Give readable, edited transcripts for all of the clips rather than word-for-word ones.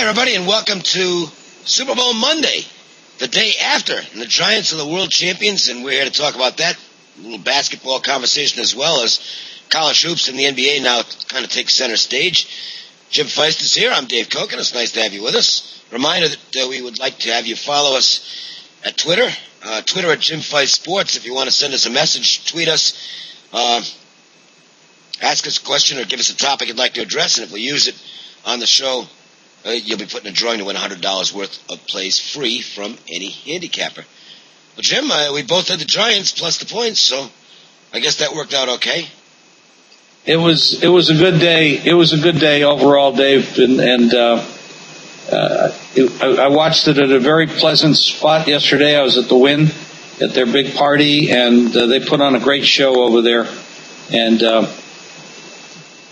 everybody, and welcome to Super Bowl Monday, the day after. And the Giants are the world champions, and we're here to talk about that. A little basketball conversation as well as college hoops in the NBA now kind of takes center stage. Jim Feist is here. I'm Dave Koch, and it's nice to have you with us. Reminder that we would like to have you follow us at Twitter. Twitter at Jim Feist Sports. If you want to send us a message, tweet us. Ask us a question or give us a topic you'd like to address, and if we use it on the show, you'll be put in a drawing to win $100 worth of plays free from any handicapper. Well, Jim, we both had the Giants plus the points, so I guess that worked out okay. It was a good day. It was a good day overall, Dave, and I watched it at a very pleasant spot yesterday. I was at the Wynn at their big party, and they put on a great show over there, and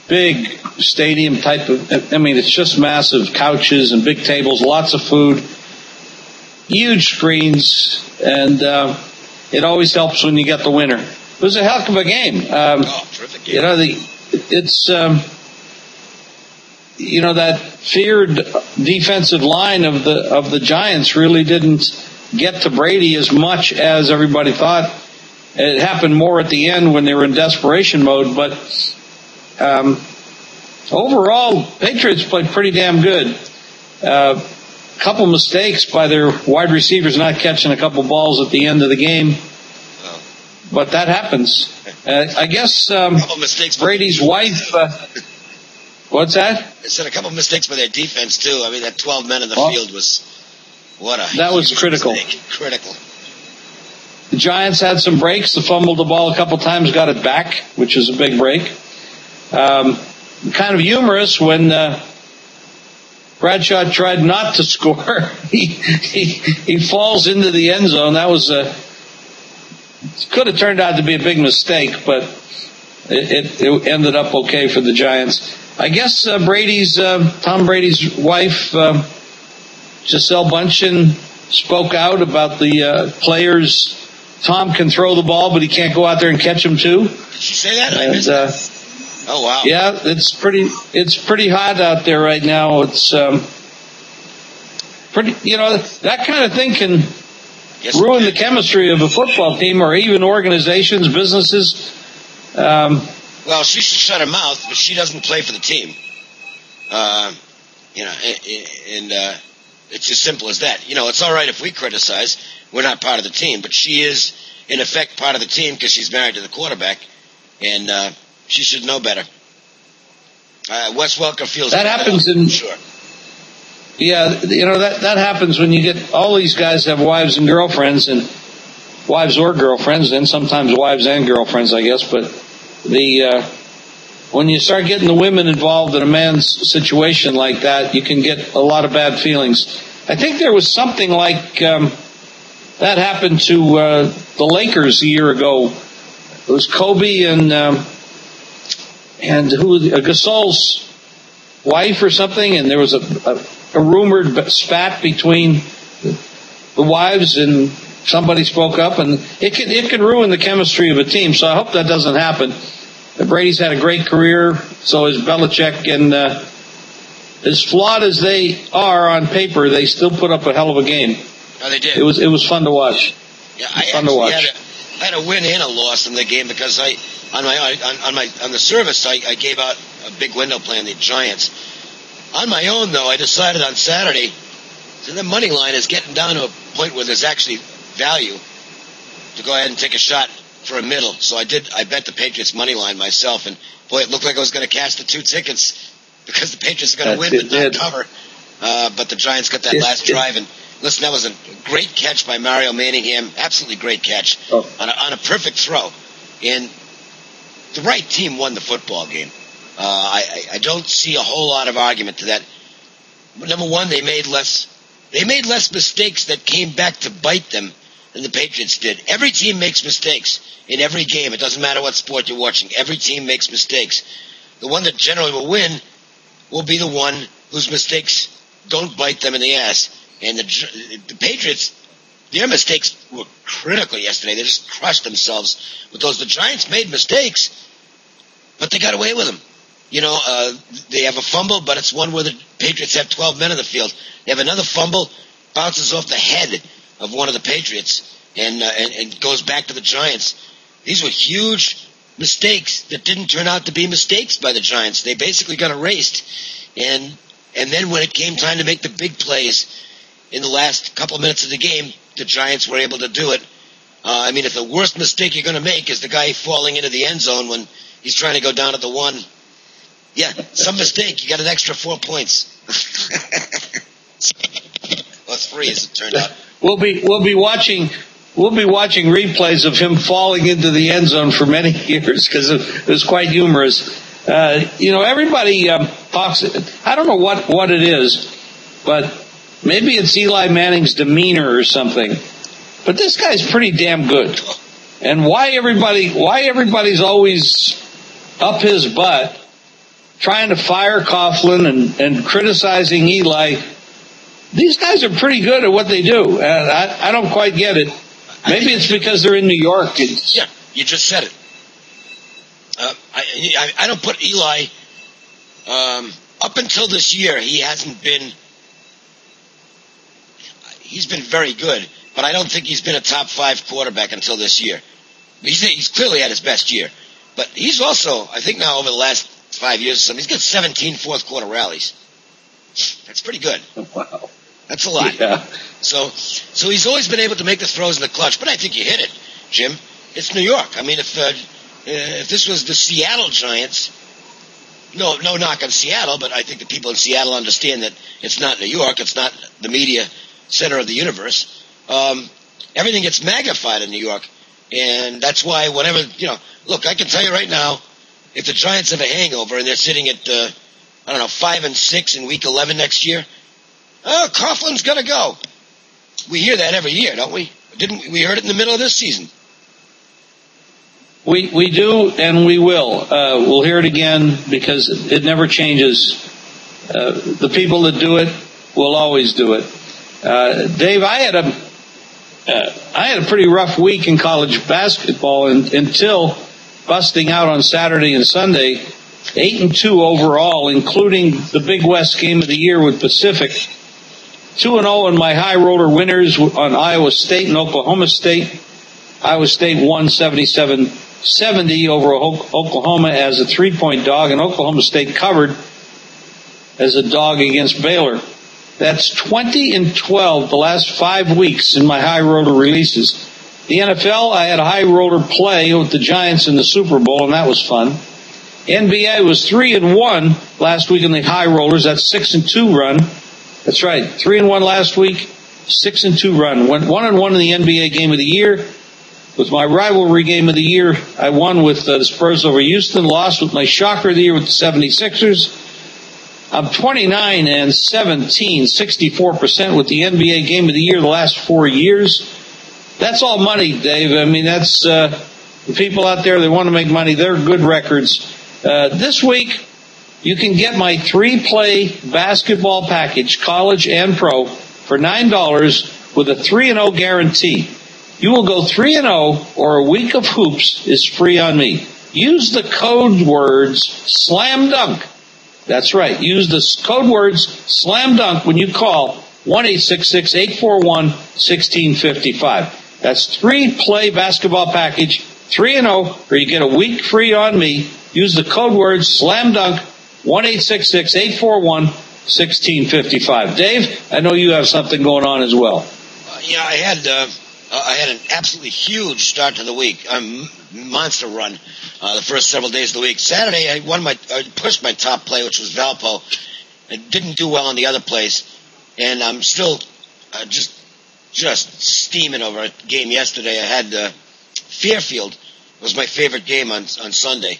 big stadium type of, I mean, it's just massive couches and big tables, lots of food, huge screens, and it always helps when you get the winner. It was a heck of a game. Terrific game. You know, it's that feared defensive line of the Giants really didn't get to Brady as much as everybody thought. It happened more at the end when they were in desperation mode, but overall, Patriots played pretty damn good. Couple mistakes by their wide receivers not catching a couple balls at the end of the game, but that happens. I guess Brady's wife. What's that? I said a couple mistakes by their defense too. I mean, that 12 men in the field was that was critical. Mistake. Critical. The Giants had some breaks. They fumbled the ball a couple times, got it back, which is a big break. Kind of humorous when Bradshaw tried not to score. He falls into the end zone. That was could have turned out to be a big mistake, but it ended up okay for the Giants. I guess Tom Brady's wife, Gisele Bündchen, spoke out about the players. Tom can throw the ball, but he can't go out there and catch them too. Did she say that? I missed that. Oh, wow. Yeah, it's pretty hot out there right now. It's pretty, that kind of thing can ruin the chemistry of a football team or even organizations, businesses. Well, she should shut her mouth, but she doesn't play for the team. And it's as simple as that. It's all right if we criticize. We're not part of the team, but she is, in effect, part of the team because she's married to the quarterback, and she should know better. Wes Welker feels that happens in sure. Yeah, that happens when you get all these guys have wives and girlfriends, and wives or girlfriends, and sometimes wives and girlfriends, I guess. But when you start getting the women involved in a man's situation like that, you can get a lot of bad feelings. I think there was something like that happened to the Lakers a year ago. It was Kobe and Gasol's wife or something, and there was a rumored spat between the wives, and somebody spoke up, and it can ruin the chemistry of a team. So I hope that doesn't happen. Brady's had a great career, so has Belichick, and as flawed as they are on paper, they still put up a hell of a game. Oh, they did. It was fun to watch. Yeah, I had a win and a loss in the game because on the service I gave out a big window play on the Giants. On my own, though, I decided on Saturday, so the money line is getting down to a point where there's actually value to go ahead and take a shot for a middle. So I bet the Patriots money line myself, and boy, it looked like I was going to cash the 2 tickets because the Patriots are going to win but not cover. But the Giants got that last drive, and listen, that was a great catch by Mario Manningham, absolutely great catch on a perfect throw, and the right team won the football game. I don't see a whole lot of argument to that. Number one, they made less mistakes that came back to bite them than the Patriots did. Every team makes mistakes in every game. It doesn't matter what sport you're watching. Every team makes mistakes. The one that generally will win will be the one whose mistakes don't bite them in the ass. And the Patriots, their mistakes were critical yesterday. They just crushed themselves with those. The Giants made mistakes, but they got away with them. They have a fumble, but it's one where the Patriots have 12 men on the field. They have another fumble, bounces off the head of one of the Patriots, and goes back to the Giants. These were huge mistakes that didn't turn out to be mistakes by the Giants. They basically got erased. And then when it came time to make the big plays in the last couple of minutes of the game, the Giants were able to do it. If the worst mistake you're going to make is the guy falling into the end zone when he's trying to go down at the 1, yeah, some mistake. You got an extra 4 points. Or 3, as it turned out. We'll be watching replays of him falling into the end zone for many years because it was quite humorous. Everybody talks. I don't know what it is, but maybe it's Eli Manning's demeanor or something. But this guy's pretty damn good. And why everybody's always up his butt trying to fire Coughlin and criticizing Eli. These guys are pretty good at what they do. And I don't quite get it. Maybe it's because they're in New York. Yeah, you just said it. I don't put Eli, up until this year, he's been very good, but I don't think he's been a top 5 quarterback until this year. He's clearly had his best year, but he's also, I think now over the last 5 years or something, he's got 17 fourth quarter rallies. That's pretty good. Wow. That's a lot. Yeah. So he's always been able to make the throws in the clutch, but I think you hit it, Jim. It's New York. If this was the Seattle Giants, no knock on Seattle, but I think the people in Seattle understand that it's not New York, it's not the media center of the universe. Everything gets magnified in New York, and that's why whenever, look, I can tell you right now, if the Giants have a hangover and they're sitting at, 5-6 in week 11 next year, Coughlin's gonna go. We hear that every year, don't we? We heard it in the middle of this season. We do, and we will. We'll hear it again because it never changes. The people that do it will always do it. Dave, I had a pretty rough week in college basketball until busting out on Saturday and Sunday, 8-2 overall, including the Big West game of the year with Pacific. 2-0 in my high roller winners on Iowa State and Oklahoma State. Iowa State won 77-70 over Oklahoma as a 3-point dog, and Oklahoma State covered as a dog against Baylor. That's 20-12 the last 5 weeks in my high roller releases. The NFL, I had a high roller play with the Giants in the Super Bowl, and that was fun. NBA was 3-1 last week in the high rollers. That's 6-2 run. That's right, 3-1 last week, 6-2 run. Went 1-1 in the NBA game of the year. With my rivalry game of the year, I won with the Spurs over Houston, lost with my shocker of the year with the 76ers. I'm 29-17, 64% with the NBA game of the year the last 4 years. That's all money, Dave. That's the people out there that want to make money. They're good records. This week, you can get my 3-play basketball package, college and pro, for $9 with a 3-0 guarantee. You will go 3-0 or a week of hoops is free on me. Use the code words slam dunk. That's right. Use the code words slam dunk when you call 1-866-841-1655. That's 3-play basketball package, 3-0, or you get a week free on me. Use the code word slam dunk, 1-866-841-1655. Dave, I know you have something going on as well. I had an absolutely huge start to the week. Monster run the first several days of the week. Saturday, I pushed my top play, which was Valpo. I didn't do well on the other plays, and I'm still just steaming over a game yesterday. I had Fairfield. It was my favorite game on Sunday.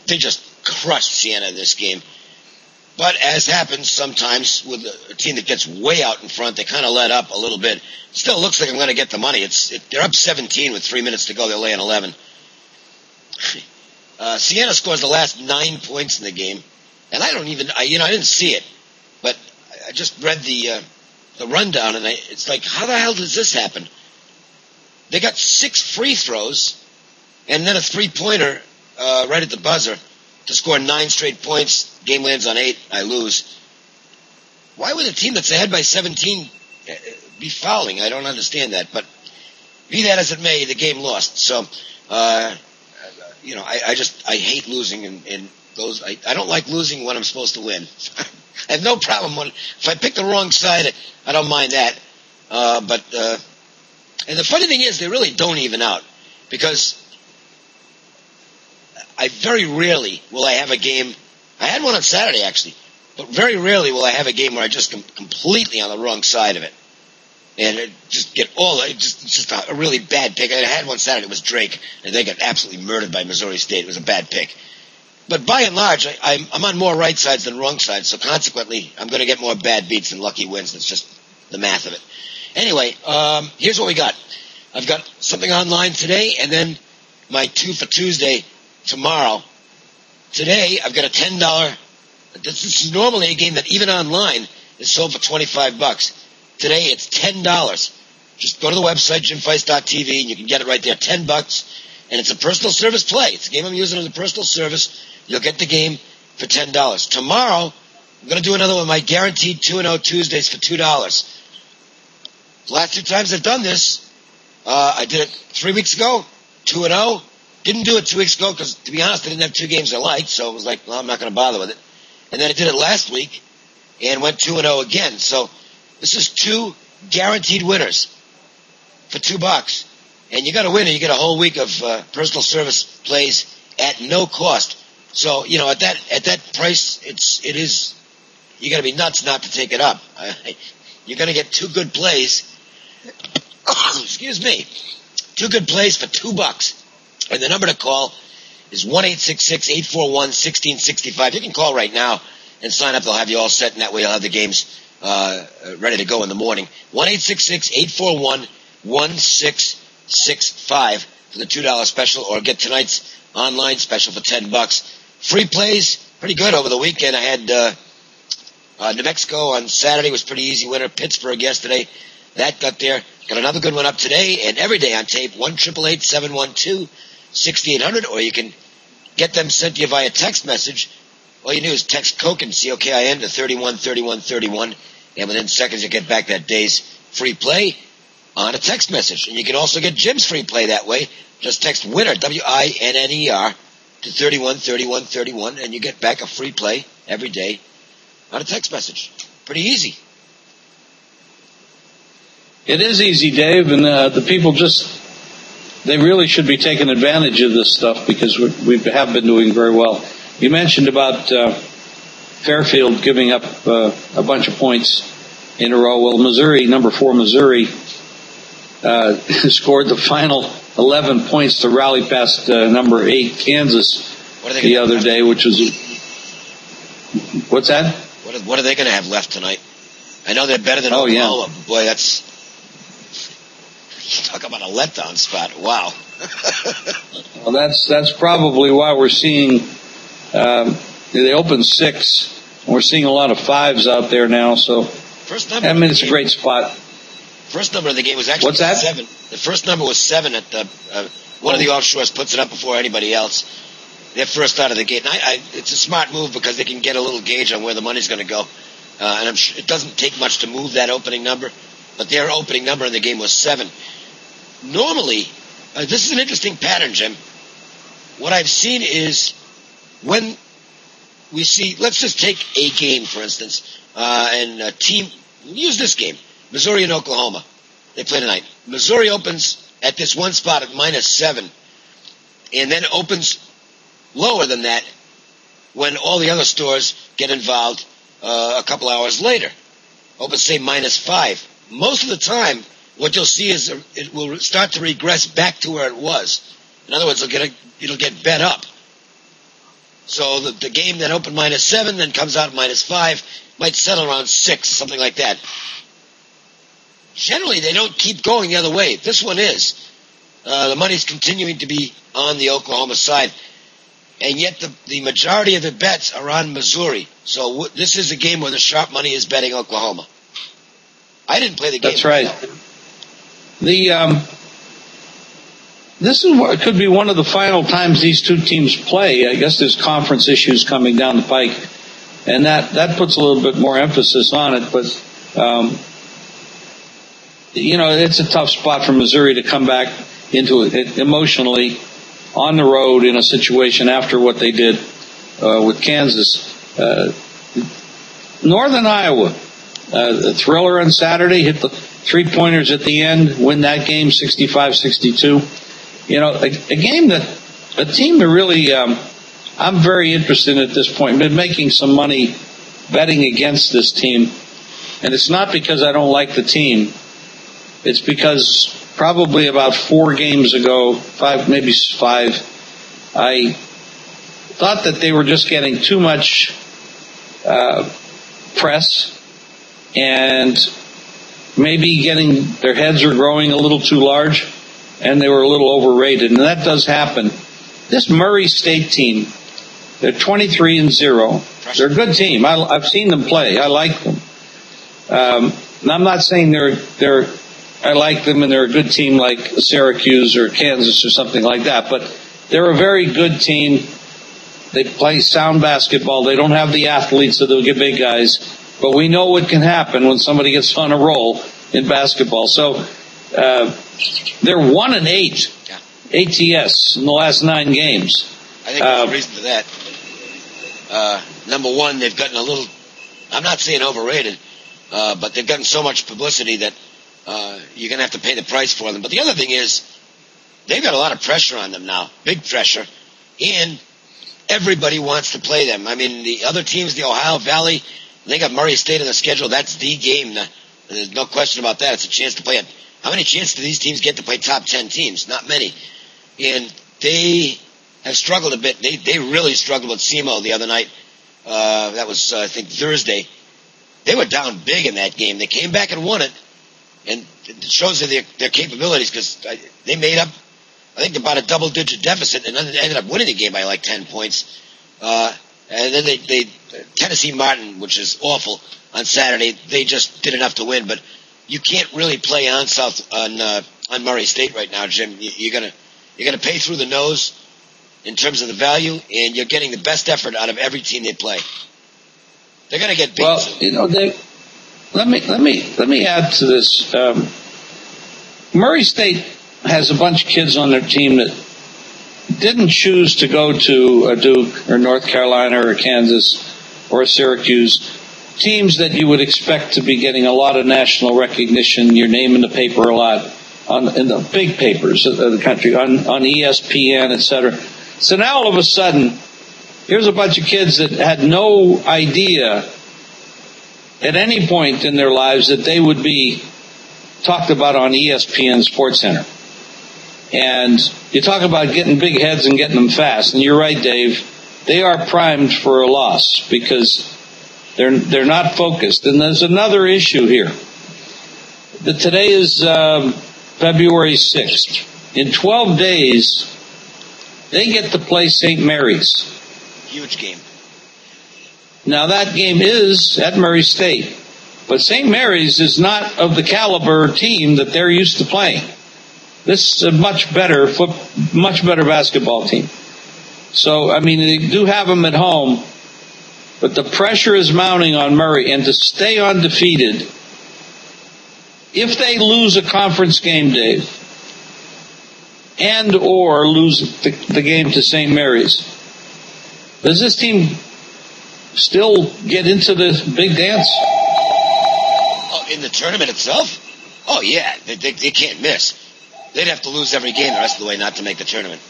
They just crushed Siena in this game. But as happens sometimes with a team that gets way out in front, they kind of let up a little bit. Still looks like I'm going to get the money. They're up 17 with 3 minutes to go. They're laying 11. Siena scores the last 9 points in the game, and I didn't see it, but I just read the rundown, and it's like, how the hell does this happen? They got 6 free throws, and then a 3-pointer right at the buzzer. to score 9 straight points. Game lands on 8. I lose. Why would a team that's ahead by 17 be fouling? I don't understand that. But be that as it may, the game lost. So, I hate losing in those. I don't like losing when I'm supposed to win. I have no problem if I pick the wrong side. I don't mind that. And the funny thing is, they really don't even out, because I very rarely will I have a game. I had one on Saturday actually, but very rarely will I have a game where I just am completely on the wrong side of it, and it just get just a really bad pick. I had one Saturday. It was Drake, and they got absolutely murdered by Missouri State. It was a bad pick. But by and large, I'm on more right sides than wrong sides, so consequently, I'm going to get more bad beats than lucky wins. That's just the math of it. Anyway, here's what we got. I've got something online today, and then my 2 for Tuesday tomorrow. Today, I've got a $10. This is normally a game that even online is sold for $25. Today, it's $10. Just go to the website, jimfeist.tv, and you can get it right there. $10, and it's a personal service play. It's a game I'm using as a personal service. You'll get the game for $10. Tomorrow, I'm going to do another one of my guaranteed 2-0 Tuesdays for $2. The last 2 times I've done this, I did it 3 weeks ago, 2-0. Didn't do it 2 weeks ago because, to be honest, I didn't have 2 games I liked, so it was like, well, I'm not going to bother with it. And then I did it last week and went 2-0 again. So this is 2 guaranteed winners for $2. And you got to win, and you get a whole week of personal service plays at no cost. So, at that price, it is. You got to be nuts not to take it up. You're going to get 2 good plays. Excuse me, 2 good plays for $2. And the number to call is 1-866-841-1665. You can call right now and sign up. They'll have you all set, and that way you'll have the games ready to go in the morning. 1-866-841-1665 for the $2 special, or get tonight's online special for $10. Free plays, pretty good over the weekend. I had New Mexico on Saturday, was pretty easy winner. Pittsburgh yesterday, that got there. Got another good one up today, and every day on tape, 1-888-712-6800, or you can get them sent to you via text message. All you do is text COKIN, C-O-K-I-N, to 313131, and within seconds you get back that day's free play on a text message. And you can also get Jim's free play that way. Just text WINNER, W-I-N-N-E-R, to 313131, and you get back a free play every day on a text message. Pretty easy. It is easy, Dave, and the people they really should be taking advantage of this stuff, because we have been doing very well. You mentioned about Fairfield giving up a bunch of points in a row. Well, Missouri, number 4 Missouri, scored the final 11 points to rally past number 8 Kansas the other day, which was... What's that? What are they going to have left tonight? I know they're better than Oklahoma. Yeah. Boy, that's... Talk about a letdown spot. Wow. Well, that's probably why we're seeing... they opened 6. And we're seeing a lot of 5s out there now, so... it's a great spot. First number of the game was actually 7. The first number was 7 at the... one of the offshores puts it up before anybody else. They're first out of the gate. And it's a smart move because they can get a little gauge on where the money's going to go. And I'm sure it doesn't take much to move that opening number. But their opening number in the game was 7. Normally, this is an interesting pattern, Jim. What I've seen is when we see, let's just take a game, for instance, and a team, use this game, Missouri and Oklahoma. They play tonight. Missouri opens at this one spot at -7, and then opens lower than that when all the other stores get involved a couple hours later. Opens, say, -5. Most of the time, what you'll see is it will start to regress back to where it was. In other words, it'll get bet up. So the game that opened -7 then comes out at -5, might settle around 6, something like that. Generally, they don't keep going the other way. This one is. The money's continuing to be on the Oklahoma side. And yet the majority of the bets are on Missouri. So this is a game where the sharp money is betting Oklahoma. I didn't play the game. That's right. this is what could be one of the final times these two teams play. I guess there's conference issues coming down the pike, and that puts a little bit more emphasis on it. But it's a tough spot for Missouri to come back into it emotionally on the road in a situation after what they did with Kansas. Northern Iowa, the thriller on Saturday, hit the 3-pointers at the end, win that game 65-62. A team that really, I'm very interested in at this point. I've been making some money betting against this team, and it's not because I don't like the team. It's because probably about 4 games ago, 5, maybe 5, I thought that they were just getting too much press, and maybe their heads are growing a little too large, and they were a little overrated, and that does happen. This Murray State team, they're 23-0. They're a good team. I've seen them play. I like them. And I'm not saying I like them and they're a good team like Syracuse or Kansas or something like that, but they're a very good team. They play sound basketball. They don't have the athletes that they'll get big guys, but we know what can happen when somebody gets on a roll in basketball. So they're 1-8 ATS in the last 9 games. I think there's a reason for that. Number one, they've gotten a little, I'm not saying overrated, but they've gotten so much publicity that you're going to have to pay the price for them. But the other thing is, they've got a lot of pressure on them now, big pressure, and everybody wants to play them. I mean, the other teams, the Ohio Valley, they got Murray State on the schedule. That's the game. There's no question about that. It's a chance to play it. How many chances do these teams get to play top 10 teams? Not many. And they have struggled a bit. They really struggled with SEMO the other night. That was, I think, Thursday. They were down big in that game. They came back and won it. And it shows their capabilities because they made up, I think, about a double-digit deficit and ended up winning the game by like 10 points. And then they Tennessee Martin, which is awful, on Saturday, they just did enough to win. But you can't really play on Murray State right now, Jim. You're gonna pay through the nose in terms of the value, and you're getting the best effort out of every team they play. They're gonna get beat. Well, let me add to this. Murray State has a bunch of kids on their team that didn't choose to go to a Duke or North Carolina or Kansas or Syracuse, teams that you would expect to be getting a lot of national recognition, your name in the paper a lot, in the big papers of the country, on ESPN, etc. So now all of a sudden, here's a bunch of kids that had no idea at any point in their lives that they would be talked about on ESPN SportsCenter. And you talk about getting big heads and getting them fast. And you're right, Dave. They are primed for a loss because they're not focused. And there's another issue here. Today is February 6th. In 12 days, they get to play St. Mary's. Huge game. Now, that game is at Murray State. But St. Mary's is not of the caliber team that they're used to playing. This is a much better basketball team. So, I mean, they do have them at home, but the pressure is mounting on Murray. And to stay undefeated, if they lose a conference game, Dave, and or lose the game to St. Mary's, does this team still get into the big dance? Oh, in the tournament itself? Oh, yeah. They can't miss. They'd have to lose every game the rest of the way not to make the tournament.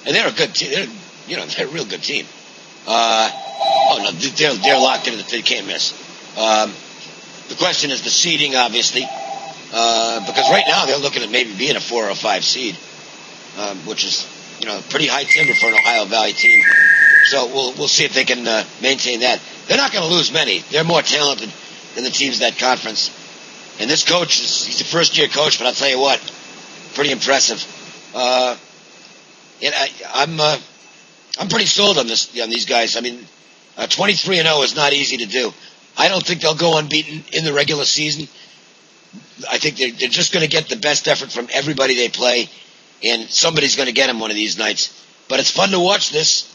And they're a good team. They're a real good team. They're locked in. They can't miss. The question is the seeding, obviously, because right now they're looking at maybe being a 4 or 5 seed, which is pretty high timber for an Ohio Valley team. So we'll see if they can maintain that. They're not going to lose many. They're more talented than the teams in that conference. And this coach, he's a first-year coach, but I'll tell you what, pretty impressive. And I'm pretty sold on these guys. I mean, 23-0 is not easy to do. I don't think they'll go unbeaten in the regular season. I think they're just going to get the best effort from everybody they play. and somebody's going to get him one of these nights. But it's fun to watch this,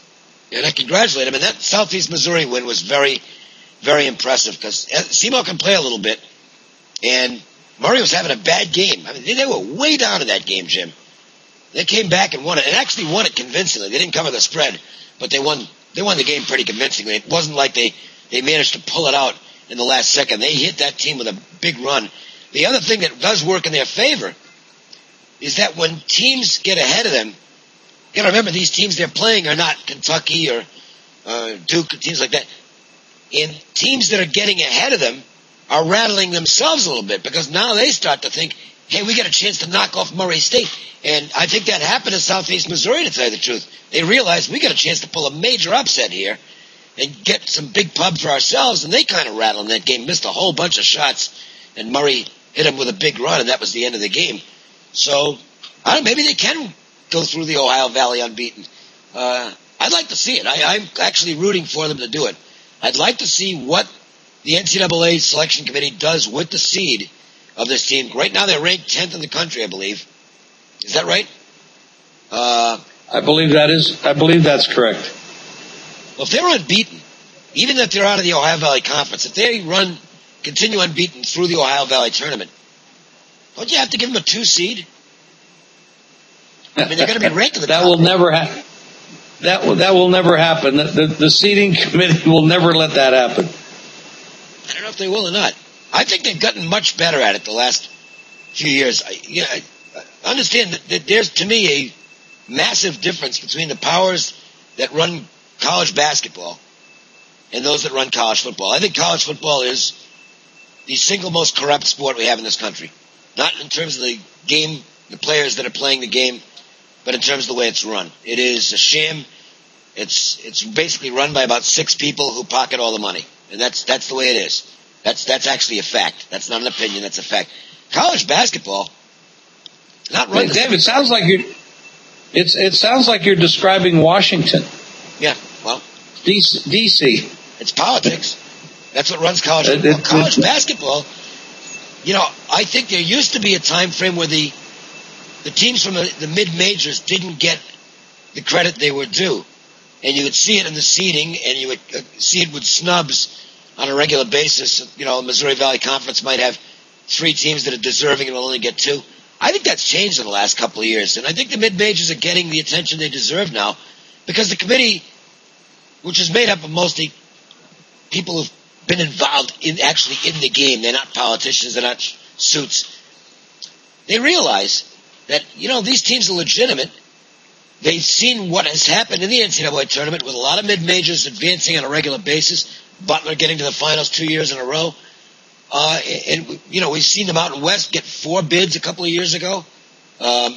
and I congratulate him. And that Southeast Missouri win was very, very impressive because Seymour can play a little bit, and Murray was having a bad game. I mean, they were way down in that game, Jim. They came back and won it, and actually won it convincingly. They didn't cover the spread, but they won the game pretty convincingly. It wasn't like they managed to pull it out in the last second. They hit that team with a big run. The other thing that does work in their favor is that when teams get ahead of them, you got to remember these teams they're playing are not Kentucky or Duke, teams like that. And teams that are getting ahead of them are rattling themselves a little bit because now they start to think, hey, we got a chance to knock off Murray State. And I think that happened in Southeast Missouri, to tell you the truth. They realized we got a chance to pull a major upset here and get some big pub for ourselves, and they kind of rattled in that game, missed a whole bunch of shots, and Murray hit him with a big run, and that was the end of the game. So, I don't know, maybe they can go through the Ohio Valley unbeaten. I'd like to see it. I'm actually rooting for them to do it. I'd like to see what the NCAA selection committee does with the seed of this team. Right now they're ranked 10th in the country, I believe. Is that right? I believe that's correct. Well, if they're unbeaten, even if they're out of the Ohio Valley Conference, if they continue unbeaten through the Ohio Valley tournament, don't you have to give them a 2 seed? I mean, they're going to be ranked in the That top. will never happen. That will never happen. The seeding committee will never let that happen. I don't know if they will or not. I think they've gotten much better at it the last few years. I understand that there's, to me, a massive difference between the powers that run college basketball and those that run college football. I think college football is the single most corrupt sport we have in this country. Not in terms of the game, the players that are playing the game, but in terms of the way it's run. It is a sham. It's basically run by about 6 people who pocket all the money. And that's the way it is. That's actually a fact. That's not an opinion, that's a fact. College basketball, not run. Dave, it sounds like you're describing Washington. Yeah, well, DC. It's politics. That's what runs college football. College basketball, I think there used to be a time frame where the teams from the mid-majors didn't get the credit they were due. And you would see it in the seeding, and you would see it with snubs on a regular basis. Missouri Valley Conference might have 3 teams that are deserving and will only get 2. I think that's changed in the last couple of years. And I think the mid-majors are getting the attention they deserve now because the committee, which is made up of mostly people who've been involved in the game, they're not politicians, they're not suits, they realize that, these teams are legitimate. They've seen what has happened in the NCAA tournament with a lot of mid-majors advancing on a regular basis. Butler getting to the finals 2 years in a row. And we've seen them out in West get 4 bids a couple of years ago. And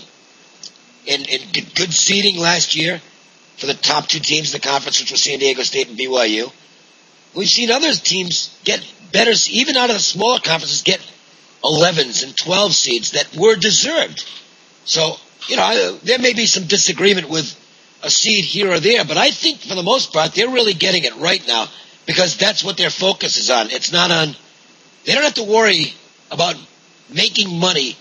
get good seeding last year for the top 2 teams in the conference, which were San Diego State and BYU. We've seen other teams get better, even out of the smaller conferences, get 11s and 12 seeds that were deserved. So, there may be some disagreement with a seed here or there, but I think for the most part, they're really getting it right now because that's what their focus is on. It's not on, they don't have to worry about making money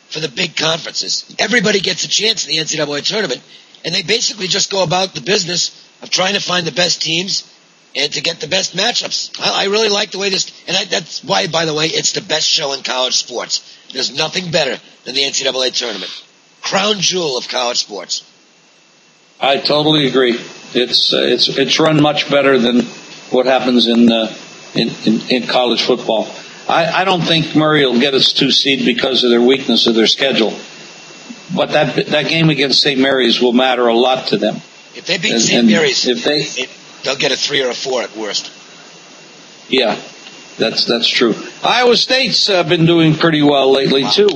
for the big conferences. Everybody gets a chance in the NCAA tournament, and they basically just go about the business of trying to find the best teams and to get the best matchups. I really like the way this, and that's why, by the way, it's the best show in college sports. There's nothing better than the NCAA tournament. Crown jewel of college sports. I totally agree. It's run much better than what happens in college football. I don't think Murray will get us 2 seed because of their weakness of their schedule. But that game against St. Mary's will matter a lot to them. If they beat St. Mary's, they'll get a 3 or a 4 at worst. Yeah, that's true. Iowa State's been doing pretty well lately too.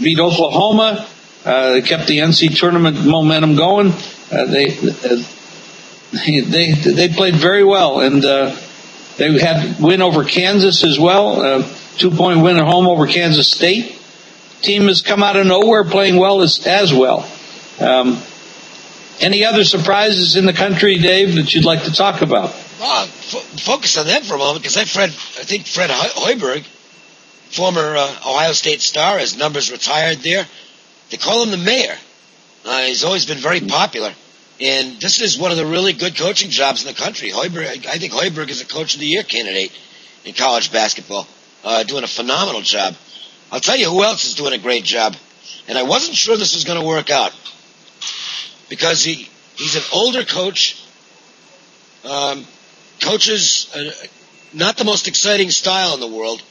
Beat Oklahoma. They kept the NC tournament momentum going. They played very well, and they had win over Kansas as well. 2-point win at home over Kansas State. Team has come out of nowhere playing well as well. Any other surprises in the country, Dave, that you'd like to talk about? Well, focus on them for a moment because I think Fred Hoiberg, former Ohio State star, his numbers retired there. They call him the mayor. He's always been very popular. And this is one of the really good coaching jobs in the country. Hoiberg, I think Hoiberg is a Coach of the Year candidate in college basketball, doing a phenomenal job. I'll tell you who else is doing a great job. And I wasn't sure this was going to work out because he's an older coach, coaches not the most exciting style in the world,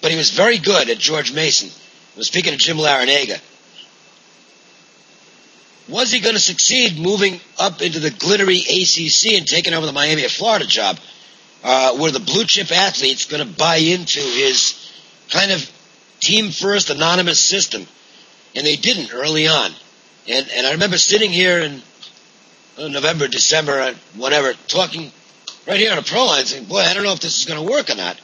but he was very good at George Mason. I'm speaking of Jim Larinaga. Was he going to succeed moving up into the glittery ACC and taking over the Miami of Florida job? Were the blue chip athletes going to buy into his kind of team first anonymous system? And they didn't early on. And I remember sitting here in November, December, whatever, talking right here on a Proline saying, boy, I don't know if this is going to work or not.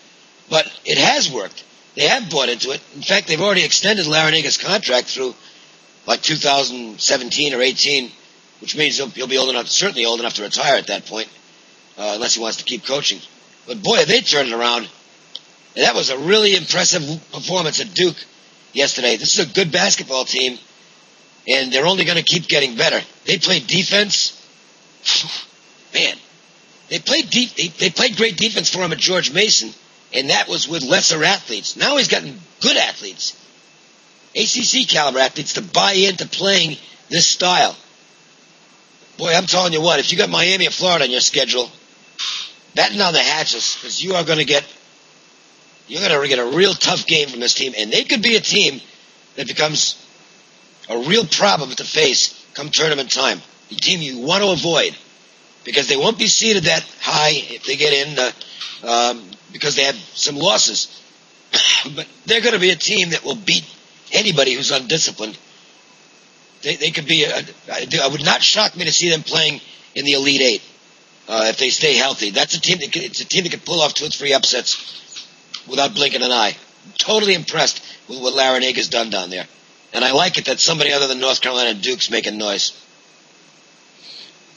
But it has worked. They have bought into it. In fact, they've already extended Larinaga's contract through like 2017 or 18, which means he'll be old enough, certainly old enough to retire at that point, unless he wants to keep coaching. But boy, they turned it around. And that was a really impressive performance at Duke yesterday. This is a good basketball team, and they're only going to keep getting better. They played defense. Man, they played they played great defense for him at George Mason, and that was with lesser athletes. Now he's gotten good athletes, ACC caliber athletes, to buy into playing this style. Boy, I'm telling you what, if you got Miami and Florida on your schedule, batten down the hatches, because you're going to get a real tough game from this team, and they could be a team that becomes a real problem to face come tournament time. The team you want to avoid, because they won't be seeded that high if they get in because they have some losses. But they're going to be a team that will beat anybody who's undisciplined. They could be. I would not shock me to see them playing in the Elite Eight if they stay healthy. That's a team it's a team that could pull off 2 or 3 upsets without blinking an eye. Totally impressed with what Larinaga's done down there, and I like it that somebody other than North Carolina and Duke's making noise.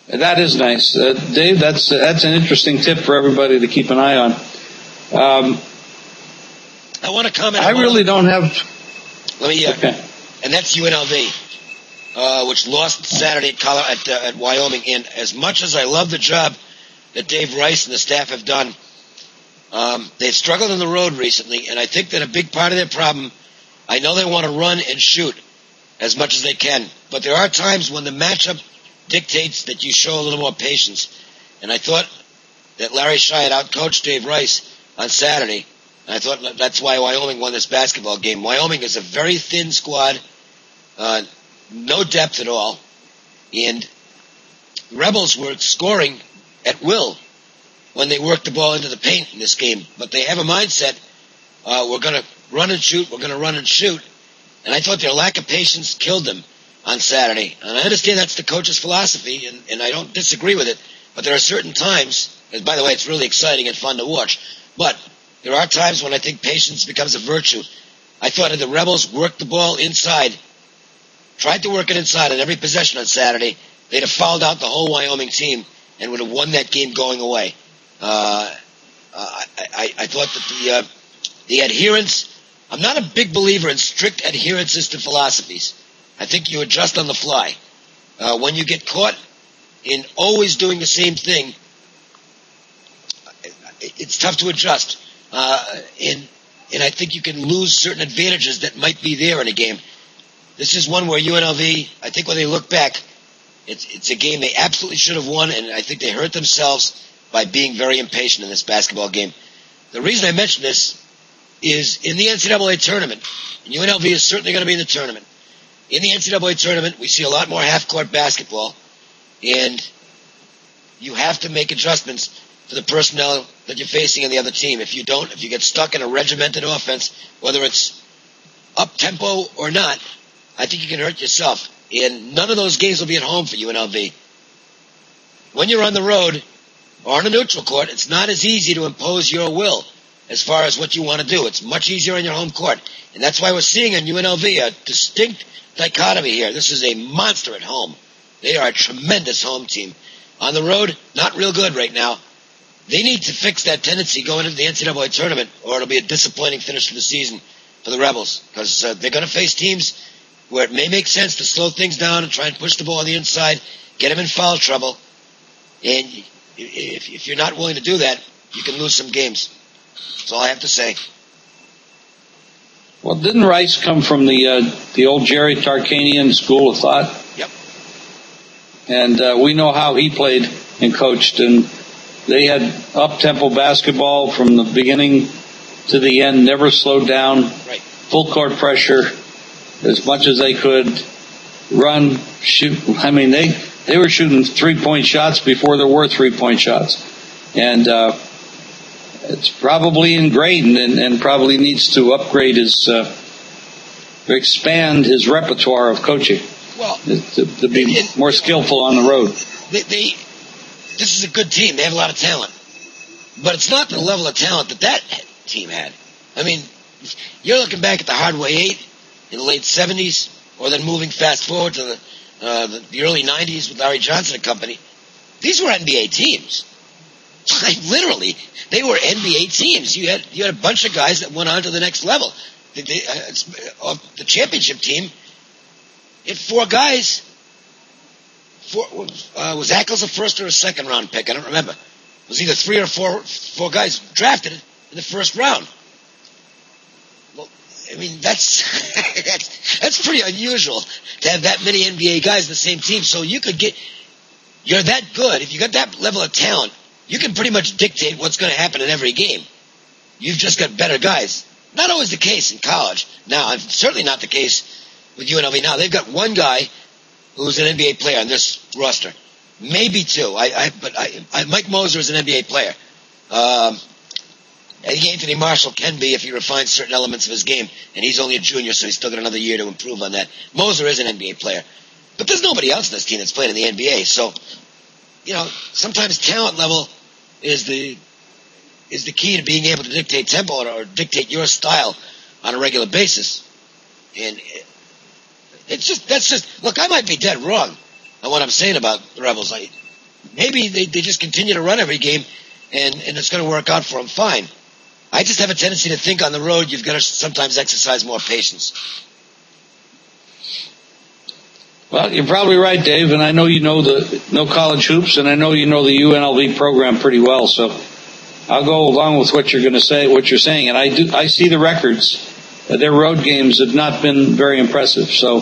That is nice, Dave. That's an interesting tip for everybody to keep an eye on. I want to comment. I really don't have. Let me. Okay. And that's UNLV, which lost Saturday at Wyoming. And as much as I love the job that Dave Rice and the staff have done, they've struggled on the road recently. And I think that a big part of their problem, I know they want to run and shoot as much as they can, but there are times when the matchup dictates that you show a little more patience. And I thought that Larry Shai had outcoached Dave Rice on Saturday. And I thought that's why Wyoming won this basketball game. Wyoming is a very thin squad, no depth at all. And the Rebels were scoring at will when they worked the ball into the paint in this game. But they have a mindset, we're going to run and shoot, we're going to run and shoot. And I thought their lack of patience killed them on Saturday. And I understand that's the coach's philosophy, and I don't disagree with it. But there are certain times, and by the way, it's really exciting and fun to watch, but there are times when I think patience becomes a virtue. I thought if the Rebels worked the ball inside, tried to work it inside on every possession on Saturday, they'd have fouled out the whole Wyoming team and would have won that game going away. I thought that the adherence, I'm not a big believer in strict adherences to philosophies. I think you adjust on the fly. When you get caught in always doing the same thing, it's tough to adjust. And I think you can lose certain advantages that might be there in a game. This is one where UNLV, I think when they look back, it's a game they absolutely should have won, and I think they hurt themselves by being very impatient in this basketball game. The reason I mention this is in the NCAA tournament, and UNLV is certainly going to be in the tournament. In the NCAA tournament, we see a lot more half-court basketball, and you have to make adjustments for the personnel that you're facing in the other team. If you don't, if you get stuck in a regimented offense, whether it's up-tempo or not, I think you can hurt yourself. And none of those games will be at home for UNLV. When you're on the road or on a neutral court, it's not as easy to impose your will as far as what you want to do. It's much easier on your home court. And that's why we're seeing in UNLV a distinct dichotomy here. This is a monster at home. They are a tremendous home team. On the road, not real good right now. They need to fix that tendency going into the NCAA tournament, or it'll be a disappointing finish for the season for the Rebels, because they're going to face teams where it may make sense to slow things down and try and push the ball on the inside, get him in foul trouble. And if you're not willing to do that, you can lose some games. That's all I have to say. Well, didn't Rice come from the old Jerry Tarkanian school of thought? Yep. And we know how he played and coached, and they had up-tempo basketball from the beginning to the end, never slowed down, right. Full court pressure as much as they could, run, shoot. I mean, they were shooting 3-point shots before there were 3-point shots. And it's probably ingrained and probably needs to upgrade his, expand his repertoire of coaching. Well, to be more skillful on the road. This is a good team. They have a lot of talent. But it's not the level of talent that team had. I mean, you're looking back at the Hardway 8 in the late 70s, or then moving fast forward to the early 90s with Larry Johnson and company. These were NBA teams. Like, literally, they were NBA teams. You had a bunch of guys that went on to the next level. The championship team, it had 4 guys. Was Ackles a first or a second round pick? I don't remember. It was either 3 or 4 guys drafted in the first round. Well, I mean, that's pretty unusual to have that many NBA guys in the same team. So you're that good. If you got that level of talent, you can pretty much dictate what's going to happen in every game. You've just got better guys. Not always the case in college. Now, it's certainly not the case with UNLV now. They've got one guy who's an NBA player on this roster. Maybe 2. But Mike Moser is an NBA player. I think Anthony Marshall can be if he refines certain elements of his game, and he's only a junior, so he's still got another year to improve on that. Moser is an NBA player. But there's nobody else in this team that's playing in the NBA, so, sometimes talent level is the key to being able to dictate tempo or dictate your style on a regular basis. And look, I might be dead wrong on what I'm saying about the Rebels. Maybe they just continue to run every game and it's going to work out for them fine. I just have a tendency to think on the road you've got to sometimes exercise more patience. Well, you're probably right, Dave, and I know you know college hoops, and I know you know the UNLV program pretty well, so I'll go along with what you're going to say, what you're saying, and I see the records. Their road games have not been very impressive, so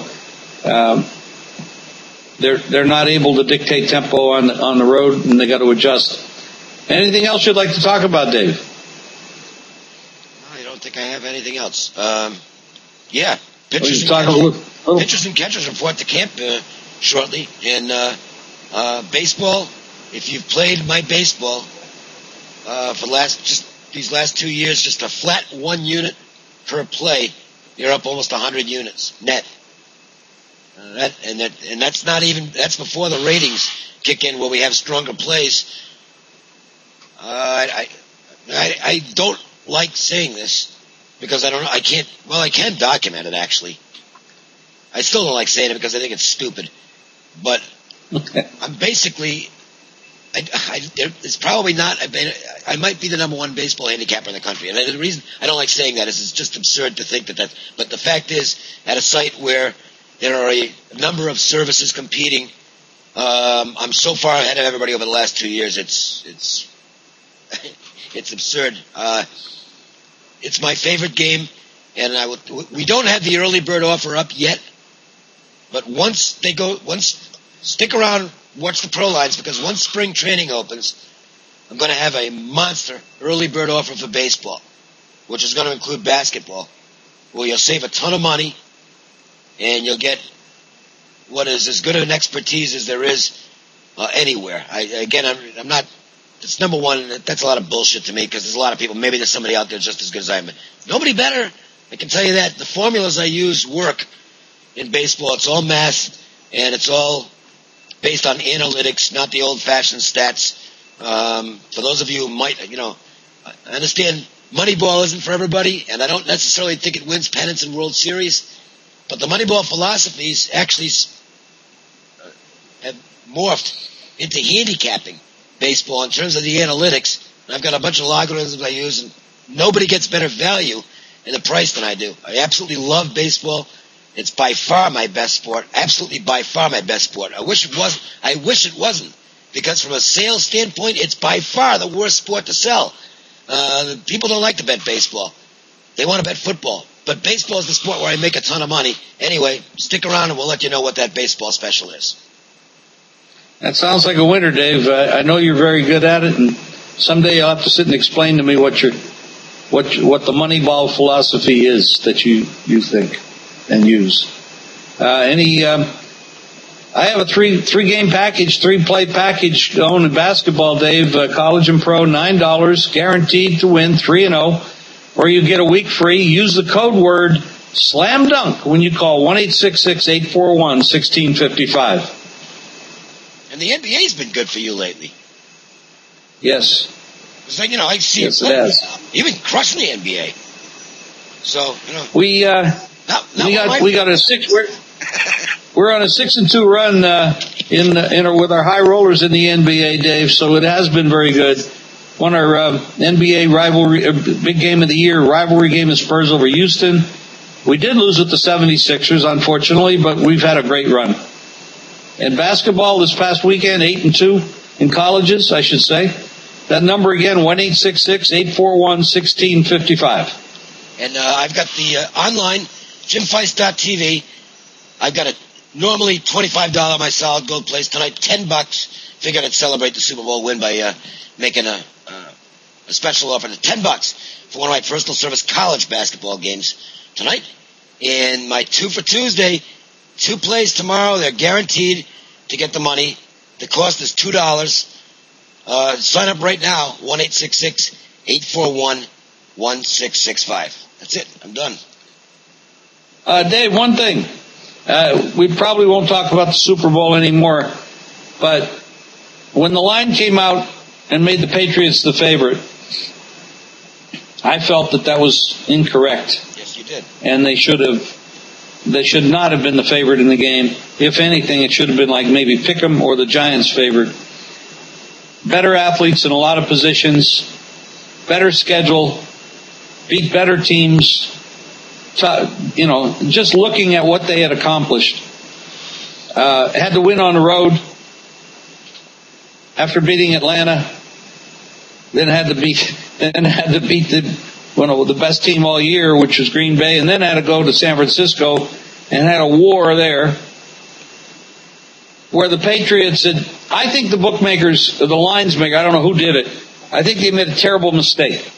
they're not able to dictate tempo on the road, and they got to adjust. Anything else you'd like to talk about, Dave? I don't think I have anything else. Yeah, pitchers and catchers report to camp shortly. And baseball, if you've played my baseball for these last 2 years, just a flat 1 unit per play, you're up almost 100 units net. That's before the ratings kick in where we have stronger plays. I don't like saying this because I can document it actually. I still don't like saying it because I think it's stupid. But I'm basically, it's probably not, I might be the number 1 baseball handicapper in the country. And the reason I don't like saying that is it's just absurd to think that, but the fact is, at a site where there are a number of services competing, I'm so far ahead of everybody over the last 2 years, it's absurd. It's my favorite game, and we don't have the early bird offer up yet, but stick around, watch the Prolines, because once spring training opens, I'm going to have a monster early bird offer for baseball, which is going to include basketball, where you'll save a ton of money, and you'll get what is as good of an expertise as there is anywhere. I'm not. It's number 1. That's a lot of bullshit to me because there's a lot of people. Maybe there's somebody out there just as good as I am. Nobody better. I can tell you that. The formulas I use work in baseball. It's all math, and it's all based on analytics, not the old-fashioned stats. For those of you who might, I understand Moneyball isn't for everybody, and I don't necessarily think it wins pennants and World Series. But the Moneyball philosophies actually have morphed into handicapping baseball in terms of the analytics. And I've got a bunch of logarithms I use, and nobody gets better value in the price than I do. I absolutely love baseball. It's by far my best sport. Absolutely by far my best sport. I wish it wasn't. Because from a sales standpoint, it's by far the worst sport to sell. People don't like to bet baseball. They want to bet football. But baseball is the sport where I make a ton of money. Anyway, stick around and we'll let you know what that baseball special is. That sounds like a winner, Dave. I know you're very good at it, and someday you'll have to sit and explain to me what the Moneyball philosophy is that you think and use. I have a three game package, 3-play package going in basketball, Dave. College and pro, $9, guaranteed to win 3-0, or you get a week free. Use the code word Slam Dunk when you call 1-866-841-1655. And the NBA's been good for you lately. Yes. It's like, I see yes, it has. You've been crushing the NBA. So, we got a 6. We're on a 6-2 run with our high rollers in the NBA, Dave. So it has been very good. Won our NBA rivalry, big game of the year rivalry game is Spurs over Houston. We did lose with the 76ers, unfortunately, but we've had a great run. And basketball this past weekend, 8-2 in colleges, I should say. That number again, 1-866-841-1655. And I've got the online, jimfeist.tv. I've got a normally $25 my solid gold place tonight, $10. Figured I'd celebrate the Super Bowl win by making a special offer to $10 for one of my personal service college basketball games tonight. And my 2 for Tuesday, 2 plays tomorrow. They're guaranteed to get the money. The cost is $2. Sign up right now, 1-866-841-1665. That's it. I'm done. Dave, one thing. We probably won't talk about the Super Bowl anymore, but when the line came out and made the Patriots the favorite, I felt that was incorrect. Yes, you did. And they should not have been the favorite in the game. If anything, it should have been like maybe Pick'em or the Giants favored. Better athletes in a lot of positions, better schedule, beat better teams. Just looking at what they had accomplished. Had to win on the road after beating Atlanta. Then had to beat the best team all year, which was Green Bay, and then had to go to San Francisco and had a war there where the Patriots had, I think the bookmakers, the lines maker, I don't know who did it, I think they made a terrible mistake.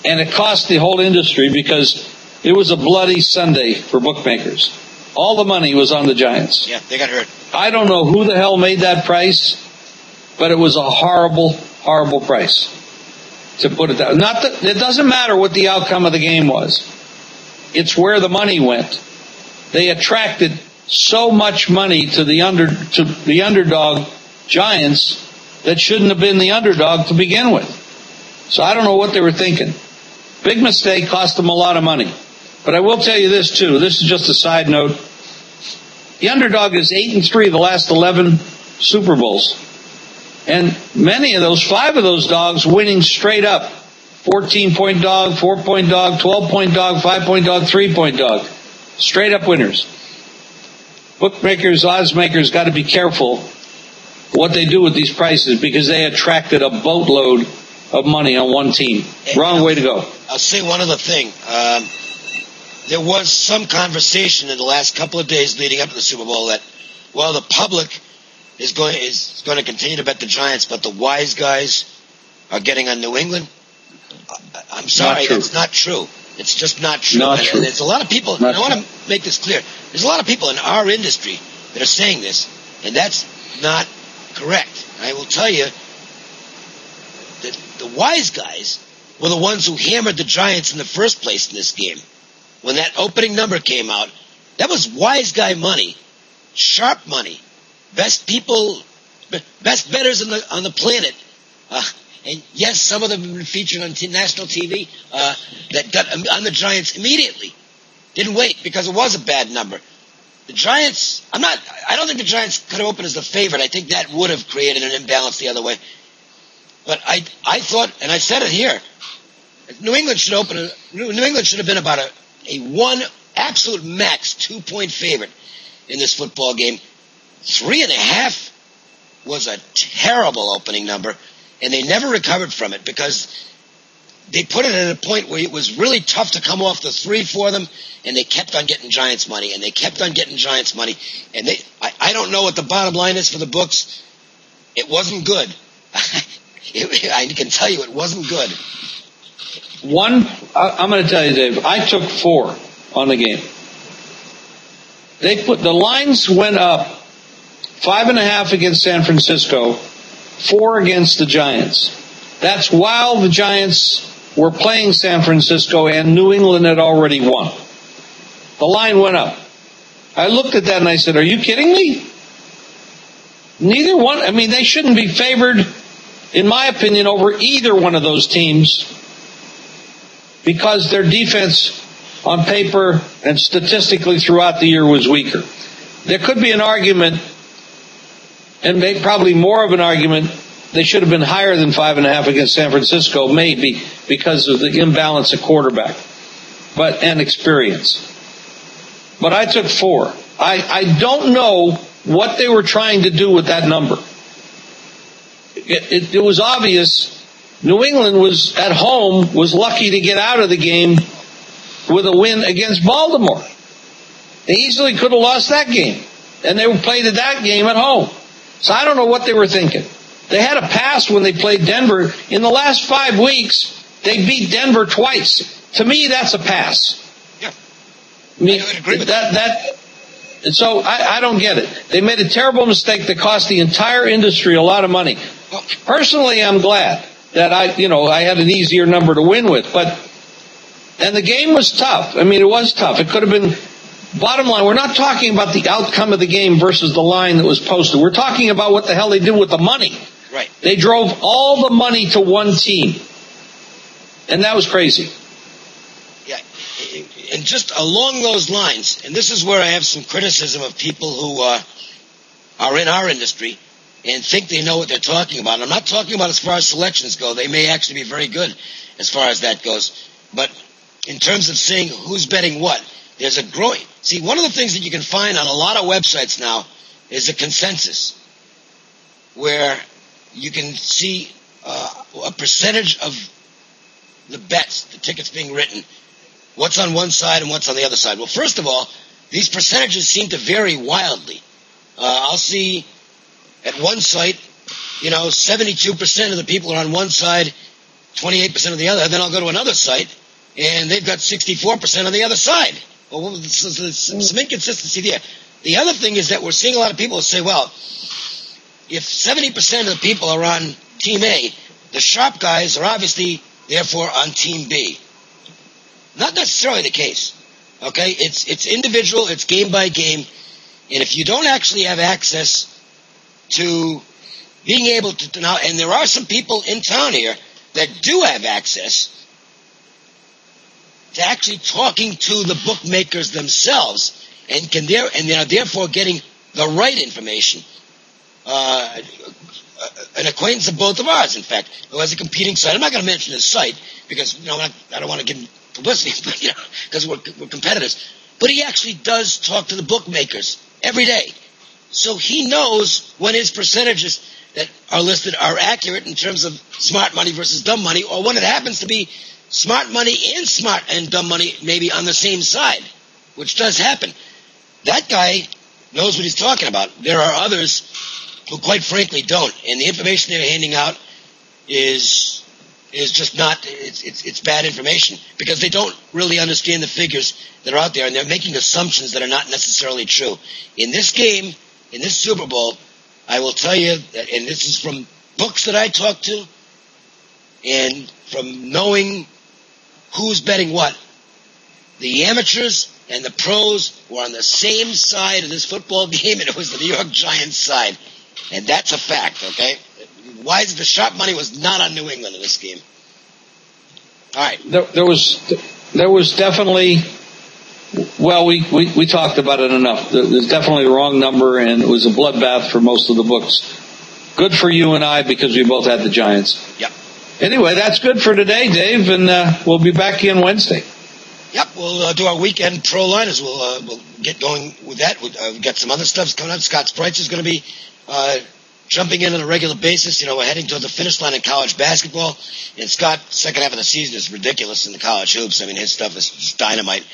And it cost the whole industry because it was a bloody Sunday for bookmakers. All the money was on the Giants. Yeah, they got hurt. I don't know who the hell made that price, but it was a horrible, horrible price, to put it that way. It doesn't matter what the outcome of the game was. It's where the money went. They attracted so much money to the underdog Giants that shouldn't have been the underdog to begin with. So I don't know what they were thinking. Big mistake, cost them a lot of money. But I will tell you this too. This is just a side note. The underdog is 8-3 the last 11 Super Bowls. And many of those, 5 of those dogs winning straight up. 14-point dog, 4-point dog, 12-point dog, 5-point dog, 3-point dog. Straight up winners. Bookmakers, odds makers got to be careful what they do with these prices because they attracted a boatload of money on one team. Wrong way to go. I'll say one other thing. There was some conversation in the last couple of days leading up to the Super Bowl that, well, the public is going to continue to bet the Giants, but the wise guys are getting on New England. I'm sorry, that's not true. It's just not true. And there's a lot of people, and I want to make this clear, there's a lot of people in our industry that are saying this, and that's not correct. I will tell you that the wise guys were the ones who hammered the Giants in the first place in this game. When that opening number came out, that was wise guy money, sharp money, best bettors on the planet. And yes, some of them have been featured on national TV that got on the Giants immediately. Didn't wait because it was a bad number. The Giants, I don't think the Giants could have opened as the favorite. I think that would have created an imbalance the other way. But I thought, and I said it here, New England should have been about a 1 absolute max 2-point favorite in this football game. 3.5 was a terrible opening number, and they never recovered from it because they put it at a point where it was really tough to come off the 3 for them, and they kept on getting Giants money, and they kept on getting Giants money. And I don't know what the bottom line is for the books. It wasn't good. I can tell you it wasn't good. I'm going to tell you, Dave, I took 4 on the game. The lines went up 5.5 against San Francisco, 4 against the Giants. That's while the Giants were playing San Francisco and New England had already won. The line went up. I looked at that and I said, are you kidding me? Neither one. I mean, they shouldn't be favored, in my opinion, over either one of those teams because their defense on paper and statistically throughout the year was weaker. There could be an argument, and probably more of an argument, they should have been higher than 5.5 against San Francisco, maybe because of the imbalance at quarterback, and experience. But I took 4. I don't know what they were trying to do with that number. It was obvious New England was at home, was lucky to get out of the game with a win against Baltimore. They easily could have lost that game, and they played that game at home. So I don't know what they were thinking. They had a pass when they played Denver. In the last 5 weeks, they beat Denver twice. To me, that's a pass. Yeah. I mean, I would agree with that. So I don't get it. They made a terrible mistake that cost the entire industry a lot of money. Personally, I'm glad that I had an easier number to win with. And the game was tough. I mean, it was tough. It could have been, bottom line, we're not talking about the outcome of the game versus the line that was posted. We're talking about what the hell they did with the money. Right. They drove all the money to one team. And that was crazy. Yeah. And just along those lines, and this is where I have some criticism of people who are in our industry and think they know what they're talking about. And I'm not talking about as far as selections go. They may actually be very good as far as that goes. But in terms of saying who's betting what, there's a growing... See, one of the things that you can find on a lot of websites now is a consensus where you can see a percentage of the bets, the tickets being written, what's on one side and what's on the other side. Well, first of all, these percentages seem to vary wildly. I'll see at one site, 72% of the people are on one side, 28% on the other. Then I'll go to another site, and they've got 64% on the other side. Well, there's some inconsistency there. The other thing is that we're seeing a lot of people say, well, if 70% of the people are on Team A, the sharp guys are obviously, therefore, on Team B. Not necessarily the case. Okay? It's individual, it's game by game, and if you don't actually have access to being able to now, and there are some people in town here that do have access to actually talking to the bookmakers themselves, and are therefore getting the right information. An acquaintance of both of ours, in fact, who has a competing site. I'm not going to mention his site because I don't want to give him publicity, but because we're competitors. But he actually does talk to the bookmakers every day, so he knows when his percentages that are listed are accurate in terms of smart money versus dumb money, or when it happens to be smart money and smart and dumb money maybe on the same side, which does happen. That guy knows what he's talking about. There are others who, quite frankly, don't, and the information they're handing out is just not. It's bad information because they don't really understand the figures that are out there, and they're making assumptions that are not necessarily true. In this game, in this Super Bowl, I will tell you that, and this is from books that I talk to, and from knowing who's betting what. The amateurs and the pros were on the same side of this football game, and it was the New York Giants side. And that's a fact, okay? Why is the sharp money was not on New England in this game? All right. There was definitely, well, we talked about it enough. There's definitely a wrong number, and it was a bloodbath for most of the books. Good for you and I because we both had the Giants. Yep. Anyway, that's good for today, Dave, and we'll be back in Wednesday. Yep, we'll do our weekend Proline as we'll get going with that. We've got some other stuff coming up. Scott Spreitz is going to be jumping in on a regular basis. We're heading toward the finish line in college basketball. And Scott, second half of the season is ridiculous in the college hoops. I mean, his stuff is just dynamite.